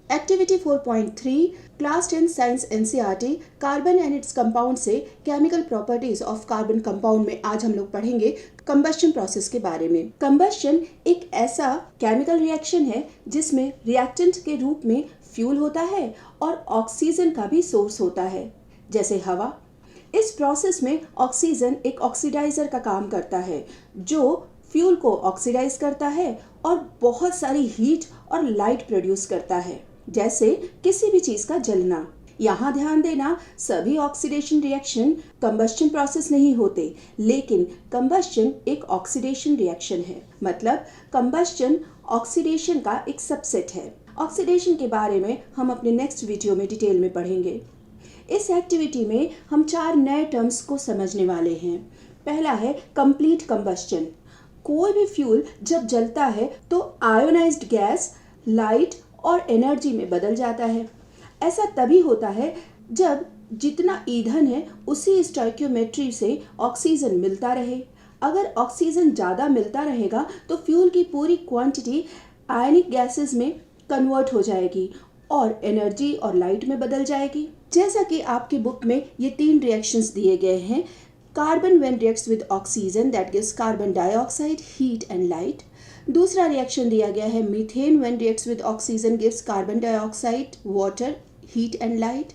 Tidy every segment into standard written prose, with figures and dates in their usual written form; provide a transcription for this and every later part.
Activity 4.3 class 10 science NCERT carbon and its compound से chemical properties of carbon compound में आज हम लोग पढ़ेंगे कंबस्शन प्रोसेस के बारे में। कंबस्शन एक ऐसा केमिकल रिएक्शन है जिसमें रिएक्टेंट के रूप में फ्यूल होता है और ऑक्सीजन का भी सोर्स होता है, जैसे हवा। इस प्रोसेस में ऑक्सीजन एक ऑक्सीडाइजर का काम करता है जो फ्यूल को ऑक्सीडाइज करता है और बहुत सारी हीट और लाइट प्रोड्यूस करता है, जैसे किसी भी चीज का जलना। यहाँ ध्यान देना, सभी ऑक्सीडेशन रिएक्शन कंबस्शन प्रोसेस नहीं होते, लेकिन कंबस्शन एक ऑक्सीडेशन रिएक्शन है। मतलब कंबस्शन ऑक्सीडेशन का एक सबसेट है। ऑक्सीडेशन के बारे में हम अपने नेक्स्ट वीडियो में डिटेल में पढ़ेंगे। इस एक्टिविटी में हम 4 नए टर्म्स को समझने वाले हैं। पहला है कंप्लीट कंबस्शन। कोई भी फ्यूल जब जलता है तो आयोनाइज्ड गैस लाइट और एनर्जी में बदल जाता है। ऐसा तभी होता है जब जितना ईंधन है उसी स्टोइकियोमेट्री से ऑक्सीजन मिलता रहे। अगर ऑक्सीजन ज़्यादा मिलता रहेगा तो फ्यूल की पूरी क्वांटिटी आयनिक गैसेस में कन्वर्ट हो जाएगी और एनर्जी और लाइट में बदल जाएगी। जैसा कि आपकी बुक में ये 3 रिएक्शंस दिए गए हैं। Carbon when reacts with oxygen that gives carbon dioxide, heat and light. दूसरा रिएक्शन दिया गया है methane when reacts with oxygen gives carbon dioxide, water, heat and light.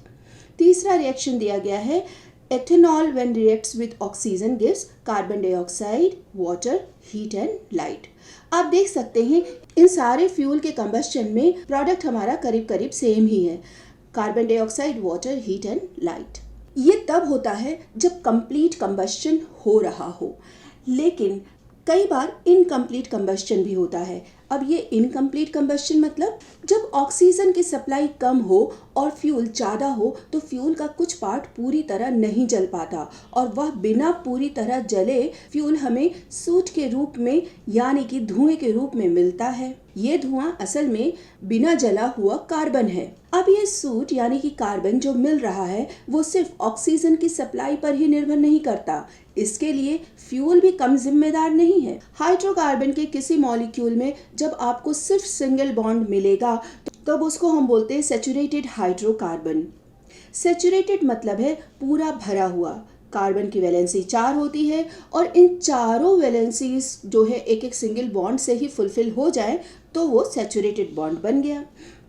तीसरा रिएक्शन दिया गया है ethanol when reacts with oxygen gives carbon dioxide, water, heat and light. आप देख सकते हैं इन सारे फ्यूल के कंबस्शन में प्रोडक्ट हमारा करीब करीब सेम ही है, carbon dioxide, water, heat and light. ये तब होता है जब कंप्लीट कंबस्शन हो रहा हो, लेकिन कई बार इनकम्प्लीट कंबस्शन भी होता है। अब ये इनकम्प्लीट कंबस्शन मतलब जब ऑक्सीजन की सप्लाई कम हो और फ्यूल ज़्यादा हो तो फ्यूल का कुछ पार्ट पूरी तरह नहीं जल पाता और वह बिना पूरी तरह जले फ्यूल हमें सूट के रूप में यानी कि धुएं के रूप में मिलता है। ये धुआं असल में बिना जला हुआ कार्बन है। अब ये सूट यानी कि कार्बन जो मिल रहा है वो सिर्फ ऑक्सीजन की सप्लाई पर ही निर्भर नहीं करता, इसके लिए फ्यूल भी कम जिम्मेदार नहीं है। हाइड्रोकार्बन के किसी मॉलिक्यूल में जब आपको सिर्फ सिंगल बॉन्ड मिलेगा तब उसको हम बोलते हैं सैचुरेटेड हाइड्रोकार्बन। सैचुरेटेड मतलब है पूरा भरा हुआ। कार्बन की वैलेंसी 4 होती है और इन चारों वैलेंसीज जो है एक एक सिंगल बॉन्ड से ही फुलफिल हो जाए तो वो सैचुरेटेड बॉन्ड बन गया।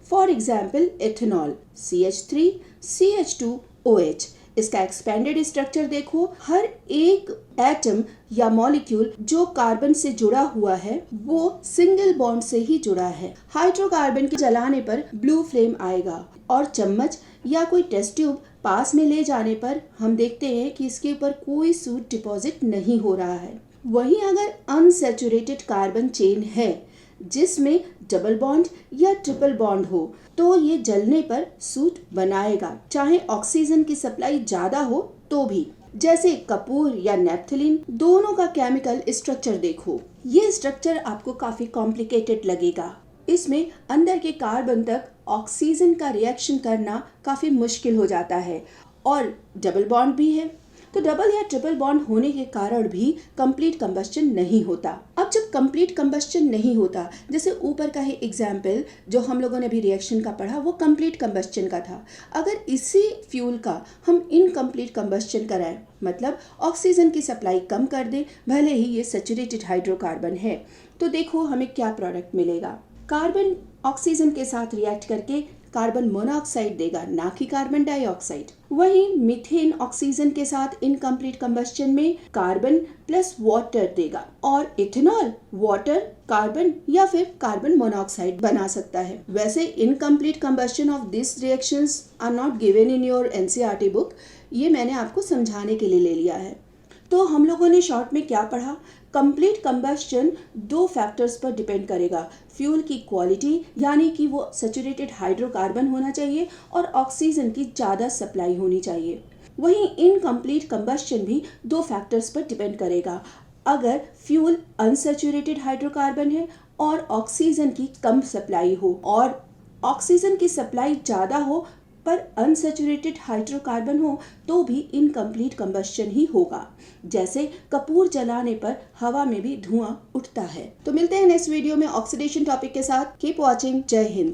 For example ethanol CH3 CH2OH। इसका एक्सपेंडेड स्ट्रक्चर देखो, हर एक एटम या मॉलिक्यूल जो कार्बन से जुड़ा हुआ है वो सिंगल बॉन्ड से ही जुड़ा है। हाइड्रोकार्बन के जलाने पर ब्लू फ्लेम आएगा और चम्मच या कोई टेस्ट ट्यूब पास में ले जाने पर हम देखते हैं कि इसके ऊपर कोई सूट डिपॉजिट नहीं हो रहा है। वहीं अगर अनसैचुरेटेड कार्बन चेन है जिसमें डबल बॉन्ड या ट्रिपल बॉन्ड हो तो ये जलने पर सूट बनाएगा, चाहे ऑक्सीजन की सप्लाई ज्यादा हो तो भी। जैसे कपूर या नेप्थलीन, दोनों का केमिकल स्ट्रक्चर देखो। ये स्ट्रक्चर आपको काफी कॉम्प्लिकेटेड लगेगा। इसमें अंदर के कार्बन तक ऑक्सीजन का रिएक्शन करना काफी मुश्किल हो जाता है और डबल बॉन्ड भी है, तो डबल या ट्रिपल बॉन्ड होने के कारण भी कंप्लीट कंबस्शन नहीं होता। अब जब कंप्लीट कंबस्शन नहीं होता, जैसे ऊपर का ही एग्जाम्पल जो हम लोगों ने भी रिएक्शन का पढ़ा वो कंप्लीट कंबस्शन का था। अगर इसी फ्यूल का हम इनकम्प्लीट कंबस्शन कराएं, मतलब ऑक्सीजन की सप्लाई कम कर दें, भले ही ये सैचुरेटेड हाइड्रोकार्बन है, तो देखो हमें क्या प्रोडक्ट मिलेगा। कार्बन ऑक्सीजन के साथ रिएक्ट करके कार्बन मोनोऑक्साइड देगा, ना कि कार्बन डाइऑक्साइड। वहीं मीथेन ऑक्सीजन के साथ इनकम्प्लीट कंबस्शन में कार्बन प्लस वाटर देगा और इथेनॉल वाटर, कार्बन या फिर कार्बन मोनोऑक्साइड बना सकता है। वैसे incomplete combustion of this reactions are not given in your NCERT book, ये मैंने आपको समझाने के लिए ले लिया है। तो हम लोगों ने शॉर्ट में क्या पढ़ा? कंप्लीट कंबस्शन 2 फैक्टर्स पर डिपेंड करेगा। फ्यूल की क्वालिटी यानी कि वो सैचुरेटेड हाइड्रोकार्बन होना चाहिए और ऑक्सीजन की ज़्यादा सप्लाई होनी चाहिए। वहीं इनकम्प्लीट कंबस्शन भी 2 फैक्टर्स पर डिपेंड करेगा। अगर फ्यूल अनसैचुरेटेड हाइड्रोकार्बन है और ऑक्सीजन की कम सप्लाई हो, और ऑक्सीजन की सप्लाई ज़्यादा हो पर अनसैचुरेटेड हाइड्रोकार्बन हो तो भी इनकम्प्लीट कंबस्शन ही होगा। जैसे कपूर जलाने पर हवा में भी धुआं उठता है। तो मिलते हैं नेक्स्ट वीडियो में ऑक्सीडेशन टॉपिक के साथ। Keep watching. जय हिंद।